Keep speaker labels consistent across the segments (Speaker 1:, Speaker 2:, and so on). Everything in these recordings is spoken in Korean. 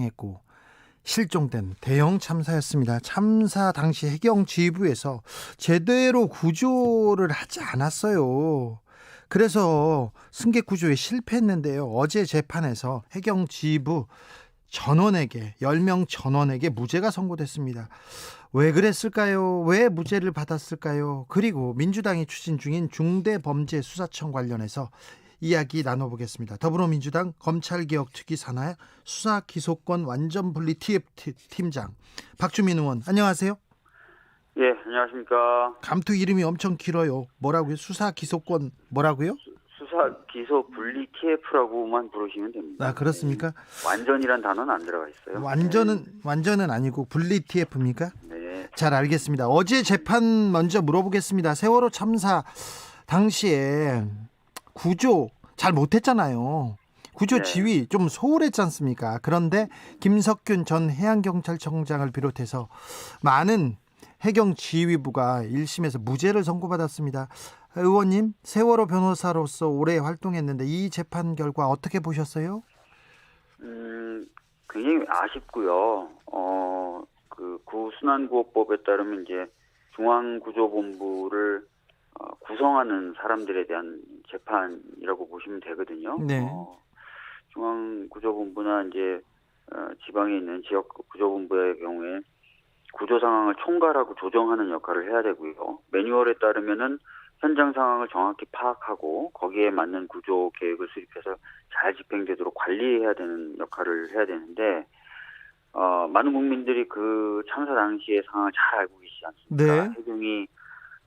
Speaker 1: 했고 실종된 대형 참사였습니다. 참사 당시 해경지휘부에서 제대로 구조를 하지 않았어요. 그래서 승객 구조에 실패했는데요. 어제 재판에서 해경지휘부 전원에게 10명 전원에게 무죄가 선고됐습니다. 왜 그랬을까요? 왜 무죄를 받았을까요? 그리고 민주당이 추진 중인 중대범죄수사청 관련해서 이야기 나눠보겠습니다. 더불어민주당 검찰개혁특위 산하 수사기소권 완전분리 TF 팀장 박주민 의원, 안녕하세요.
Speaker 2: 예, 안녕하십니까.
Speaker 1: 감투 이름이 엄청 길어요. 뭐라고요? 수사기소권 뭐라고요?
Speaker 2: 수사 기소 분리 TF라고만 부르시면 됩니다.
Speaker 1: 아, 그렇습니까?
Speaker 2: 완전이란 단어는 안 들어가 있어요.
Speaker 1: 완전은 아니고 분리 TF입니까?
Speaker 2: 네.
Speaker 1: 잘 알겠습니다. 어제 재판 먼저 물어보겠습니다. 세월호 참사 당시에 구조 잘 못했잖아요. 구조
Speaker 2: 네.
Speaker 1: 지휘 좀 소홀했지 않습니까? 그런데 김석균 전 해양경찰청장을 비롯해서 많은 해경지휘부가 1심에서 무죄를 선고받았습니다. 의원님, 세월호 변호사로서 오래 활동했는데 이 재판 결과 어떻게 보셨어요?
Speaker 2: 굉장히 아쉽고요. 그 구순환구호법에 따르면 이제 중앙구조본부를 구성하는 사람들에 대한 재판이라고 보시면 되거든요.
Speaker 1: 네.
Speaker 2: 중앙구조본부나 이제 지방에 있는 지역 구조본부의 경우에 구조 상황을 총괄하고 조정하는 역할을 해야 되고요. 매뉴얼에 따르면은 현장 상황을 정확히 파악하고 거기에 맞는 구조 계획을 수립해서 잘 집행되도록 관리해야 되는 역할을 해야 되는데 많은 국민들이 그 참사 당시의 상황을 잘 알고 계시지 않습니까?
Speaker 1: 네.
Speaker 2: 해경이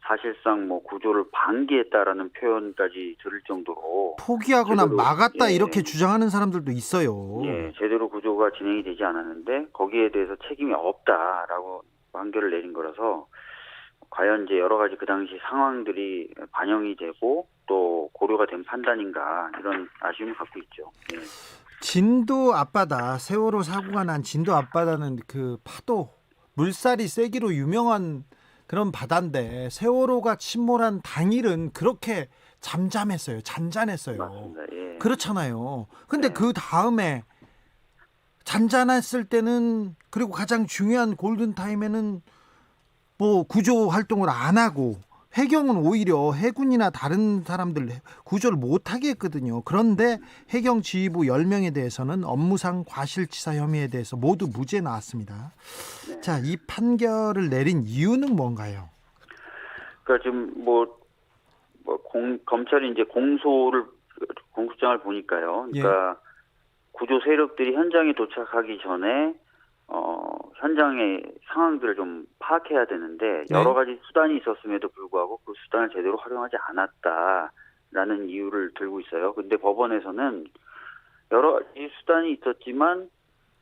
Speaker 2: 사실상 뭐 구조를 방기했다라는 표현까지 들을 정도로
Speaker 1: 포기하거나
Speaker 2: 제대로,
Speaker 1: 막았다
Speaker 2: 예,
Speaker 1: 이렇게 주장하는 사람들도 있어요.
Speaker 2: 예, 제대로 구조가 진행이 되지 않았는데 거기에 대해서 책임이 없다라고 판결을 내린 거라서 과연 이제 여러 가지 그 당시 상황들이 반영이 되고 또 고려가 된 판단인가 이런 아쉬움을 갖고 있죠. 예.
Speaker 1: 진도 앞바다, 세월호 사고가 난 진도 앞바다는 그 파도, 물살이 세기로 유명한 그런 바다인데 세월호가 침몰한 당일은 그렇게 잔잔했어요.
Speaker 2: 맞습니다. 예.
Speaker 1: 그렇잖아요. 근데
Speaker 2: 네.
Speaker 1: 그 다음에 잔잔했을 때는, 그리고 가장 중요한 골든타임에는 뭐 구조 활동을 안 하고 해경은 오히려 해군이나 다른 사람들 구조를 못하게 했거든요. 그런데 해경지휘부 10명에 대해서는 업무상 과실치사 혐의에 대해서 모두 무죄 나왔습니다.
Speaker 2: 네.
Speaker 1: 자, 이 판결을 내린 이유는 뭔가요?
Speaker 2: 그러니까 지금 검찰이 이제 공소장을 보니까요. 그러니까 구조 세력들이 현장에 도착하기 전에 현장의 상황들을 좀 파악해야 되는데 여러 가지 수단이 있었음에도 불구하고 그 수단을 제대로 활용하지 않았다라는 이유를 들고 있어요. 근데 법원에서는 여러 가지 수단이 있었지만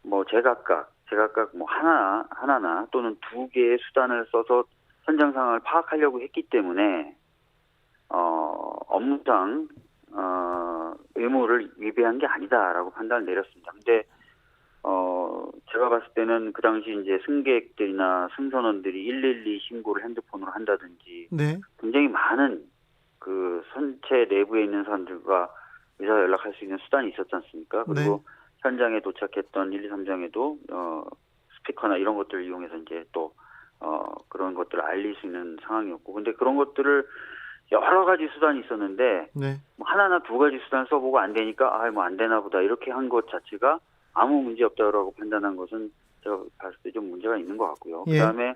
Speaker 2: 뭐 제각각 뭐 하나나 또는 두 개의 수단을 써서 현장 상황을 파악하려고 했기 때문에 업무상 의무를 위배한 게 아니다라고 판단을 내렸습니다. 근데 제가 봤을 때는 그 당시 이제 승객들이나 승선원들이 112 신고를 핸드폰으로 한다든지
Speaker 1: 네.
Speaker 2: 굉장히 많은 그 선체 내부에 있는 사람들과 의사 연락할 수 있는 수단이 있었지 않습니까? 그리고
Speaker 1: 네.
Speaker 2: 현장에 도착했던 1, 2, 3장에도 스피커나 이런 것들을 이용해서 이제 또 그런 것들을 알릴 수 있는 상황이었고, 근데 그런 것들을 여러 가지 수단이 있었는데
Speaker 1: 네.
Speaker 2: 뭐 하나나 두 가지 수단 써보고 안 되니까 뭐 안 되나 보다 이렇게 한 것 자체가 아무 문제 없다고 판단한 것은 제가 봤을 때 좀 문제가 있는 것 같고요.
Speaker 1: 예.
Speaker 2: 그다음에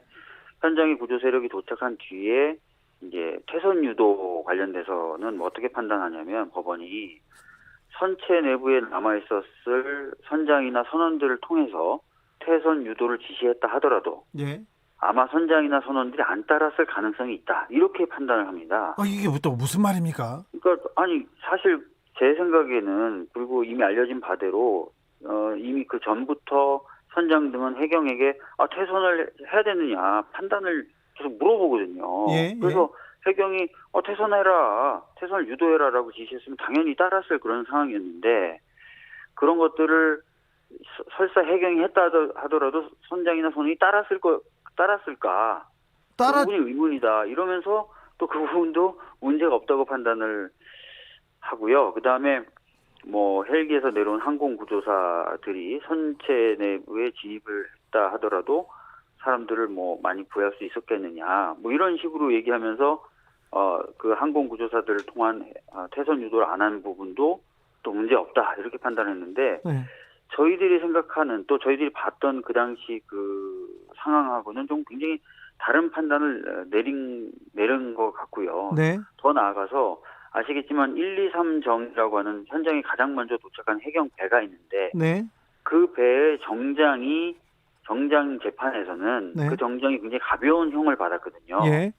Speaker 2: 현장에 구조 세력이 도착한 뒤에 이제 퇴선 유도 관련돼서는 뭐 어떻게 판단하냐면 법원이 선체 내부에 남아 있었을 선장이나 선원들을 통해서 퇴선 유도를 지시했다 하더라도
Speaker 1: 예.
Speaker 2: 아마 선장이나 선원들이 안 따랐을 가능성이 있다. 이렇게 판단을 합니다.
Speaker 1: 이게 또 무슨 말입니까?
Speaker 2: 그러니까 아니 사실 제 생각에는, 그리고 이미 알려진 바대로 이미 그 전부터 선장 등은 해경에게 퇴선을 해야 되느냐 판단을 계속 물어보거든요.
Speaker 1: 예.
Speaker 2: 그래서 해경이 퇴선을 유도해라라고 지시했으면 당연히 따랐을 그런 상황이었는데, 그런 것들을 설사 해경이 했다 하더라도 선장이나 선원이 따랐을까? 그 부분이 의문이다. 이러면서 또 그 부분도 문제가 없다고 판단을 하고요. 그다음에 뭐 헬기에서 내려온 항공 구조사들이 선체 내부에 진입을 했다 하더라도 사람들을 뭐 많이 구할 수 있었겠느냐, 뭐 이런 식으로 얘기하면서 그 항공 구조사들을 통한 태선 유도를 안 한 부분도 또 문제 없다 이렇게 판단했는데
Speaker 1: 네.
Speaker 2: 저희들이 생각하는 또 저희들이 봤던 그 당시 그 상황하고는 좀 굉장히 다른 판단을 내린 것 같고요.
Speaker 1: 네.
Speaker 2: 더 나아가서 아시겠지만 1, 2, 3정이라고 하는 현장에 가장 먼저 도착한 해경 배가 있는데
Speaker 1: 네.
Speaker 2: 그 배의 정장 재판에서는
Speaker 1: 네.
Speaker 2: 그 정장이 굉장히 가벼운 형을 받았거든요.
Speaker 1: 예.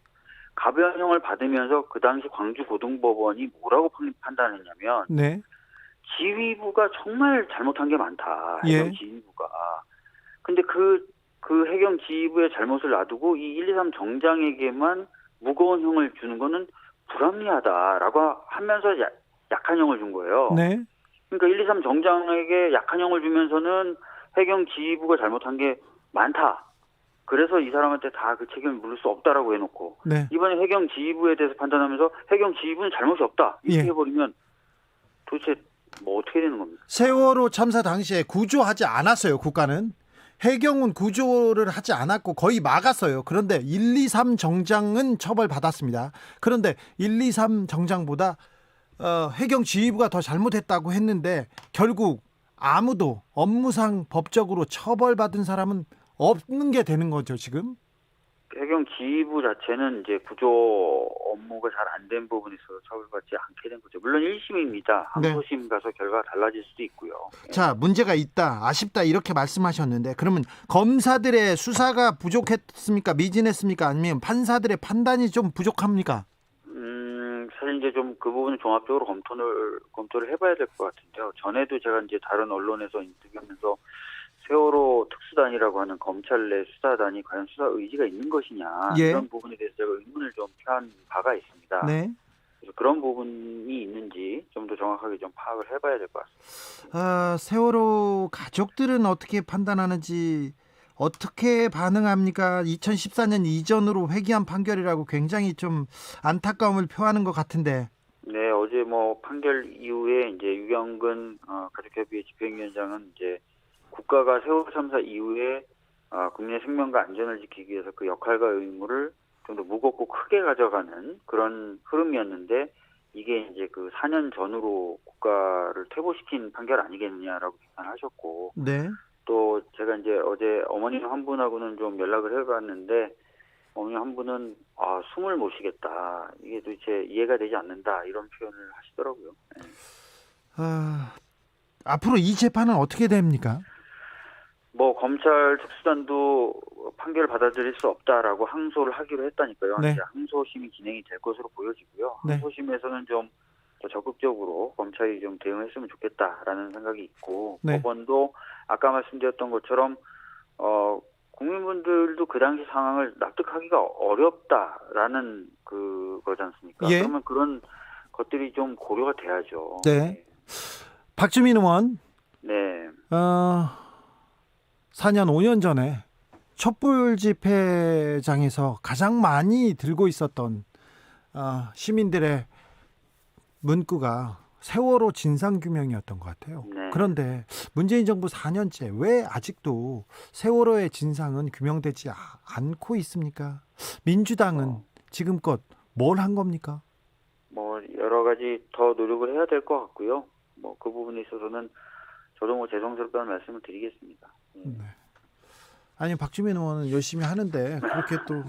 Speaker 2: 가벼운 형을 받으면서 그 당시 광주고등법원이 뭐라고 판단했냐면
Speaker 1: 네.
Speaker 2: 지휘부가 정말 잘못한 게 많다.
Speaker 1: 예.
Speaker 2: 해경 지휘부가. 근데 그 해경 지휘부의 잘못을 놔두고 이 1, 2, 3 정장에게만 무거운 형을 주는 거는 불합리하다라고 하면서 약한 형을 준 거예요.
Speaker 1: 네.
Speaker 2: 그러니까 1, 2, 3 정장에게 약한 형을 주면서는 해경 지휘부가 잘못한 게 많다. 그래서 이 사람한테 다 그 책임을 물을 수 없다라고 해놓고
Speaker 1: 네.
Speaker 2: 이번에 해경 지휘부에 대해서 판단하면서 해경 지휘부는 잘못이 없다. 이렇게
Speaker 1: 예.
Speaker 2: 해버리면 도대체 뭐 어떻게 되는 겁니까?
Speaker 1: 세월호 참사 당시에 구조하지 않았어요. 국가는 해경은 구조를 하지 않았고 거의 막았어요. 그런데 1, 2, 3 정장은 처벌받았습니다. 그런데 1, 2, 3 정장보다 해경 지휘부가 더 잘못했다고 했는데 결국 아무도 업무상 법적으로 처벌받은 사람은 없는 게 되는 거죠, 지금.
Speaker 2: 해경 지휘부 자체는 이제 구조 업무가 잘 안 된 부분에 있어서 처벌받지 않게 된 거죠. 물론 1심입니다. 항소심 가서 결과가 달라질 수도 있고요.
Speaker 1: 자, 문제가 있다, 아쉽다 이렇게 말씀하셨는데 그러면 검사들의 수사가 부족했습니까? 미진했습니까? 아니면 판사들의 판단이 좀 부족합니까?
Speaker 2: 사실 이제 좀 그 부분은 종합적으로 검토를 해봐야 될 것 같은데요. 전에도 제가 이제 다른 언론에서 인터뷰하면서 세월호 특수단이라고 하는 검찰 내 수사단이 과연 수사 의지가 있는 것이냐,
Speaker 1: 예.
Speaker 2: 이런 부분에 대해서 제가 의문을 좀 표한 바가 있습니다.
Speaker 1: 네.
Speaker 2: 그래서 그런 부분이 있는지 좀 더 정확하게 좀 파악을 해봐야 될 것 같습니다.
Speaker 1: 세월호 가족들은 어떻게 판단하는지, 어떻게 반응합니까? 2014년 이전으로 회귀한 판결이라고 굉장히 좀 안타까움을 표하는 것 같은데.
Speaker 2: 네, 어제 뭐 판결 이후에 이제 유경근 가족협의회 집행위원장은 이제 국가가 세월호 참사 이후에 국민의 생명과 안전을 지키기 위해서 그 역할과 의무를 좀 더 무겁고 크게 가져가는 그런 흐름이었는데 이게 이제 그 4년 전으로 국가를 퇴보시킨 판결 아니겠느냐라고 비판하셨고,
Speaker 1: 네.
Speaker 2: 또 제가 이제 어제 어머님 한 분하고는 좀 연락을 해봤는데 어머님 한 분은 숨을 못 쉬겠다, 이게 도대체 이해가 되지 않는다, 이런 표현을 하시더라고요. 네.
Speaker 1: 앞으로 이 재판은 어떻게 됩니까?
Speaker 2: 뭐 검찰 특수단도 판결을 받아들일 수 없다라고 항소를 하기로 했다니까요.
Speaker 1: 네.
Speaker 2: 이제 항소심이 진행이 될 것으로 보여지고요.
Speaker 1: 네.
Speaker 2: 항소심에서는 좀 더 적극적으로 검찰이 좀 대응했으면 좋겠다라는 생각이 있고,
Speaker 1: 네.
Speaker 2: 법원도 아까 말씀드렸던 것처럼 국민분들도 그 당시 상황을 납득하기가 어렵다라는 그거지 않습니까?
Speaker 1: 예.
Speaker 2: 그러면 그런 것들이 좀 고려가 돼야죠.
Speaker 1: 네. 박주민 의원,
Speaker 2: 네.
Speaker 1: 4년 5년 전에 촛불 집회장에서 가장 많이 들고 있었던 시민들의 문구가 세월호 진상규명이었던 것 같아요.
Speaker 2: 네.
Speaker 1: 그런데 문재인 정부 4년째 왜 아직도 세월호의 진상은 규명되지 않고 있습니까? 민주당은 지금껏 뭘 한 겁니까?
Speaker 2: 뭐 여러 가지 더 노력을 해야 될 것 같고요. 뭐 그 부분에 있어서는 저도 뭐 죄송스럽다는 말씀을 드리겠습니다.
Speaker 1: 네. 아니, 박주민 의원은 열심히 하는데 그렇게 또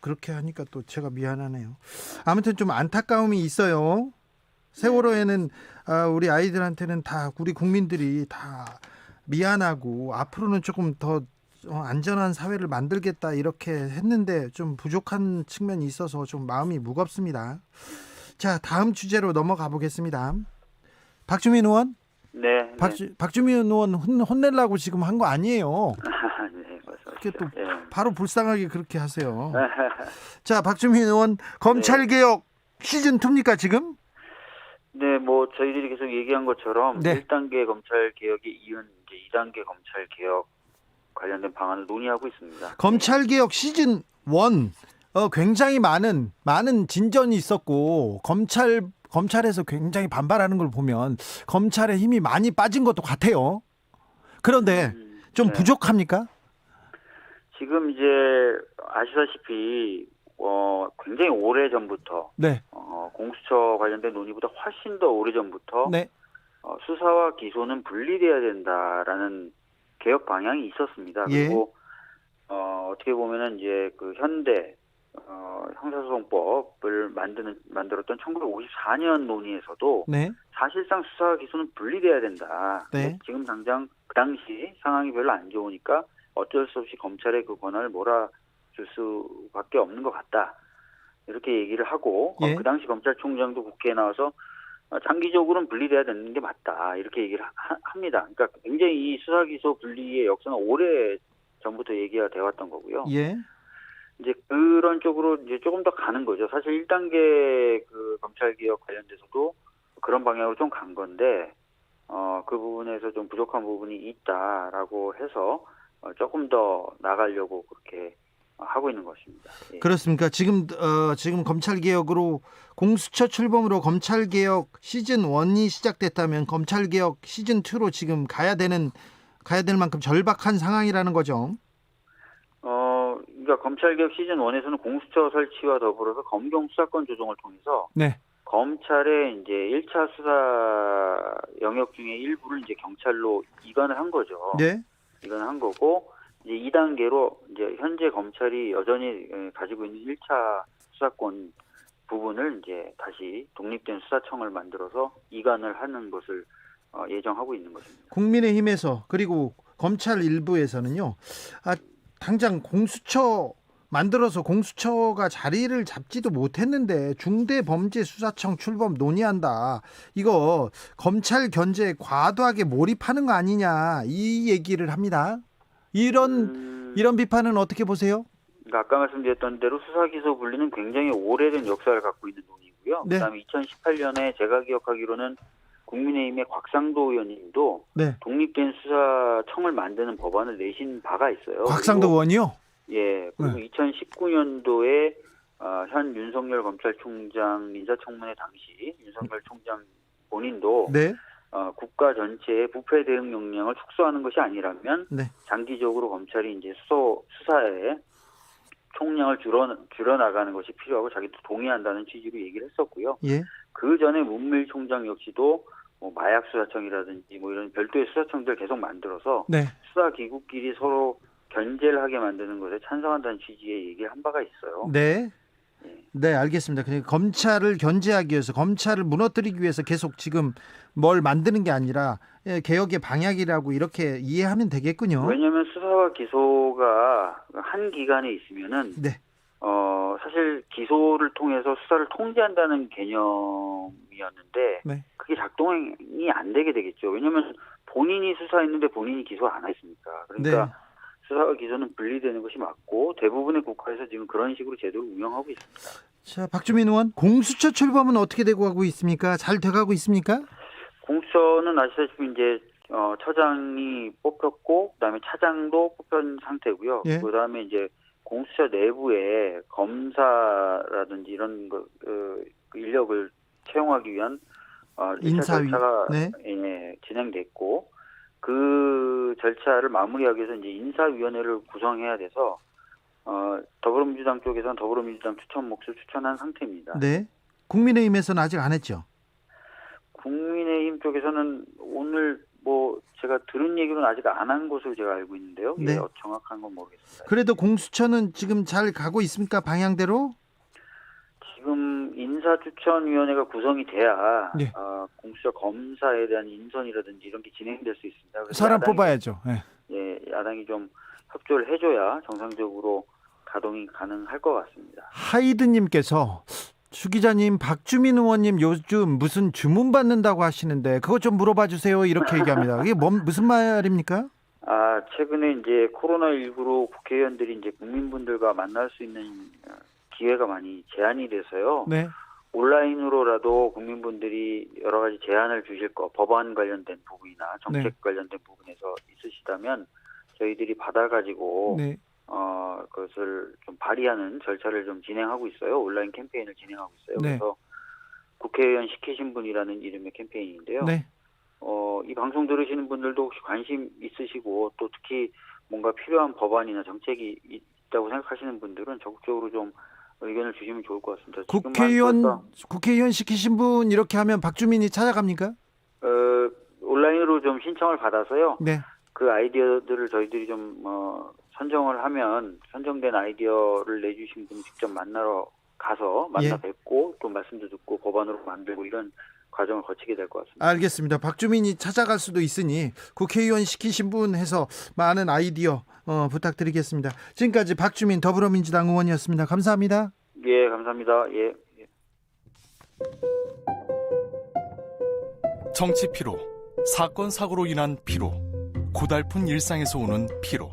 Speaker 1: 그렇게 하니까 또 제가 미안하네요. 아무튼 좀 안타까움이 있어요. 세월호에는 우리 아이들한테는 다 우리 국민들이 다 미안하고 앞으로는 조금 더 안전한 사회를 만들겠다 이렇게 했는데 좀 부족한 측면이 있어서 좀 마음이 무겁습니다. 자, 다음 주제로 넘어가 보겠습니다. 박주민 의원?
Speaker 2: 네.
Speaker 1: 박주민 의원 혼내려고 지금 한 거 아니에요.
Speaker 2: 네,
Speaker 1: 그렇게 또
Speaker 2: 네.
Speaker 1: 바로 불쌍하게 그렇게 하세요. 자, 박주민 의원, 검찰개혁 시즌 2입니까 지금?
Speaker 2: 네, 뭐 저희들이 계속 얘기한 것처럼
Speaker 1: 네.
Speaker 2: 1단계 검찰 개혁에 이은 이제 2단계 검찰 개혁 관련된 방안을 논의하고 있습니다.
Speaker 1: 검찰개혁 시즌 1 굉장히 많은 진전이 있었고 검찰에서 굉장히 반발하는 걸 보면 검찰의 힘이 많이 빠진 것도 같아요. 그런데 좀
Speaker 2: 네.
Speaker 1: 부족합니까?
Speaker 2: 지금 이제 아시다시피 굉장히 오래 전부터
Speaker 1: 네,
Speaker 2: 공수처 관련된 논의보다 훨씬 더 오래 전부터
Speaker 1: 네,
Speaker 2: 수사와 기소는 분리돼야 된다라는 개혁 방향이 있었습니다.
Speaker 1: 예.
Speaker 2: 그리고 어떻게 보면은 이제 그 현대 형사소송법을 만들었던 1954년 논의에서도
Speaker 1: 네,
Speaker 2: 사실상 수사와 기소는 분리돼야 된다.
Speaker 1: 네.
Speaker 2: 근데 지금 당장 그 당시 상황이 별로 안 좋으니까 어쩔 수 없이 검찰의 그 권한을 몰아줄 수밖에 없는 것 같다. 이렇게 얘기를 하고
Speaker 1: 예.
Speaker 2: 그 당시 검찰총장도 국회에 나와서 장기적으로는 분리돼야 되는 게 맞다. 이렇게 얘기를 합니다. 그러니까 굉장히 이 수사 기소 분리의 역사는 오래 전부터 얘기가 되어 왔던 거고요.
Speaker 1: 예.
Speaker 2: 이제 그런 쪽으로 이제 조금 더 가는 거죠. 사실 1단계 그 검찰 개혁 관련돼서도 그런 방향으로 좀 간 건데 그 부분에서 좀 부족한 부분이 있다라고 해서 조금 더 나가려고 그렇게 하고 있는 것입니다. 예.
Speaker 1: 그렇습니까? 지금 검찰 개혁으로 공수처 출범으로 검찰 개혁 시즌 1이 시작됐다면 검찰 개혁 시즌 2로 지금 가야 될 만큼 절박한 상황이라는 거죠.
Speaker 2: 그러니까 검찰개혁 시즌 1에서는 공수처 설치와 더불어서 검경 수사권 조정을 통해서
Speaker 1: 네.
Speaker 2: 검찰의 이제 1차 수사 영역 중에 일부를 이제 경찰로 이관을 한 거죠.
Speaker 1: 네.
Speaker 2: 이관을 한 거고 이제 2단계로 이제 현재 검찰이 여전히 가지고 있는 1차 수사권 부분을 이제 다시 독립된 수사청을 만들어서 이관을 하는 것을 예정하고 있는 것입니다.
Speaker 1: 국민의힘에서 그리고 검찰 일부에서는요. 당장 공수처 만들어서 공수처가 자리를 잡지도 못했는데 중대범죄수사청 출범 논의한다. 이거 검찰 견제에 과도하게 몰입하는 거 아니냐 이 얘기를 합니다. 이런 비판은 어떻게 보세요?
Speaker 2: 그러니까 아까 말씀드렸던 대로 수사 기소 분리는 굉장히 오래된 역사를 갖고 있는 논의고요.
Speaker 1: 네.
Speaker 2: 그다음에 2018년에 제가 기억하기로는 국민의힘의 곽상도 의원님도
Speaker 1: 네.
Speaker 2: 독립된 수사청을 만드는 법안을 내신 바가 있어요.
Speaker 1: 곽상도 의원이요?
Speaker 2: 예. 그리고 2019년도에 현 윤석열 검찰총장 인사청문회 당시 윤석열 총장 본인도
Speaker 1: 네.
Speaker 2: 국가 전체의 부패 대응 역량을 축소하는 것이 아니라면
Speaker 1: 네.
Speaker 2: 장기적으로 검찰이 이제 수사에 총량을 줄여나가는 것이 필요하고 자기도 동의한다는 취지로 얘기를 했었고요.
Speaker 1: 예.
Speaker 2: 그 전에 문밀 총장 역시도 뭐 마약 수사청이라든지 뭐 이런 별도의 수사청들 계속 만들어서
Speaker 1: 네.
Speaker 2: 수사 기구끼리 서로 견제를 하게 만드는 것에 찬성한다는 취지의 얘기를 한 바가 있어요.
Speaker 1: 네.
Speaker 2: 예.
Speaker 1: 네, 알겠습니다. 그러니까 검찰을 견제하기 위해서 검찰을 무너뜨리기 위해서 계속 지금 뭘 만드는 게 아니라 개혁의 방향이라고 이렇게 이해하면 되겠군요.
Speaker 2: 왜냐하면 수사와 기소가 한 기관에 있으면은
Speaker 1: 네.
Speaker 2: 사실 기소를 통해서 수사를 통제한다는 개념이었는데
Speaker 1: 네.
Speaker 2: 그게 작동이 안 되게 되겠죠. 왜냐하면 본인이 수사했는데 본인이 기소 안 했습니까? 그러니까
Speaker 1: 네.
Speaker 2: 수사와 기소는 분리되는 것이 맞고 대부분의 국가에서 지금 그런 식으로 제도를 운영하고 있습니다.
Speaker 1: 자, 박주민 의원, 공수처 출범은 어떻게 되고 가고 있습니까? 잘 돼가고 있습니까?
Speaker 2: 공수처는 아시다시피 이제 처장이 뽑혔고 그다음에 차장도 뽑힌 상태고요.
Speaker 1: 예.
Speaker 2: 그다음에 이제 공수처 내부에 검사라든지 이런 인력을 채용하기 위한 1차
Speaker 1: 인사위.
Speaker 2: 절차가
Speaker 1: 네.
Speaker 2: 진행됐고 그 절차를 마무리하기 위해서 이제 인사위원회를 구성해야 돼서 더불어민주당 쪽에서는 더불어민주당 추천 몫을 추천한 상태입니다.
Speaker 1: 네. 국민의힘에서는 아직 안 했죠.
Speaker 2: 국민의힘 쪽에서는 오늘 뭐 제가 들은 얘기로는 아직 안 한 것으로 제가 알고 있는데요.
Speaker 1: 네.
Speaker 2: 예, 정확한 건 모르겠습니다.
Speaker 1: 그래도 공수처는 지금 잘 가고 있습니까? 방향대로?
Speaker 2: 지금 인사추천위원회가 구성이 돼야
Speaker 1: 네.
Speaker 2: 공수처 검사에 대한 인선이라든지 이런 게 진행될 수 있습니다. 그래서
Speaker 1: 사람 뽑아야죠. 네.
Speaker 2: 야당이 좀 협조를 해줘야 정상적으로 가동이 가능할 것 같습니다.
Speaker 1: 하이드님께서 주 기자님, 박주민 의원님 요즘 무슨 주문 받는다고 하시는데 그것 좀 물어봐 주세요. 이렇게 얘기합니다. 이게 무슨 말입니까?
Speaker 2: 최근에 이제 코로나19로 국회의원들이 이제 국민분들과 만날 수 있는 기회가 많이 제한이 돼서요.
Speaker 1: 네.
Speaker 2: 온라인으로라도 국민분들이 여러 가지 제안을 주실 법안 관련된 부분이나 정책
Speaker 1: 네.
Speaker 2: 관련된 부분에서 있으시다면 저희들이 받아가지고
Speaker 1: 네.
Speaker 2: 그것을 좀 발의하는 절차를 좀 진행하고 있어요. 온라인 캠페인을 진행하고 있어요.
Speaker 1: 네.
Speaker 2: 그래서 국회의원 시키신 분이라는 이름의 캠페인인데요.
Speaker 1: 네.
Speaker 2: 이 방송 들으시는 분들도 혹시 관심 있으시고 또 특히 뭔가 필요한 법안이나 정책이 있다고 생각하시는 분들은 적극적으로 좀 의견을 주시면 좋을 것 같습니다.
Speaker 1: 국회의원 시키신 분 이렇게 하면 박주민이 찾아갑니까?
Speaker 2: 온라인으로 좀 신청을 받아서요.
Speaker 1: 네.
Speaker 2: 그 아이디어들을 저희들이 좀 선정을 하면 선정된 아이디어를 내주신 분 직접 만나러 가서 만나 뵙고 또 말씀도 듣고 법안으로 만들고 이런 과정을 거치게 될 것 같습니다.
Speaker 1: 알겠습니다. 박주민이 찾아갈 수도 있으니 국회의원 시키신 분 해서 많은 아이디어 부탁드리겠습니다. 지금까지 박주민 더불어민주당 의원이었습니다. 감사합니다.
Speaker 2: 예, 감사합니다. 예.
Speaker 3: 정치 피로, 사건 사고로 인한 피로, 고달픈 일상에서 오는 피로.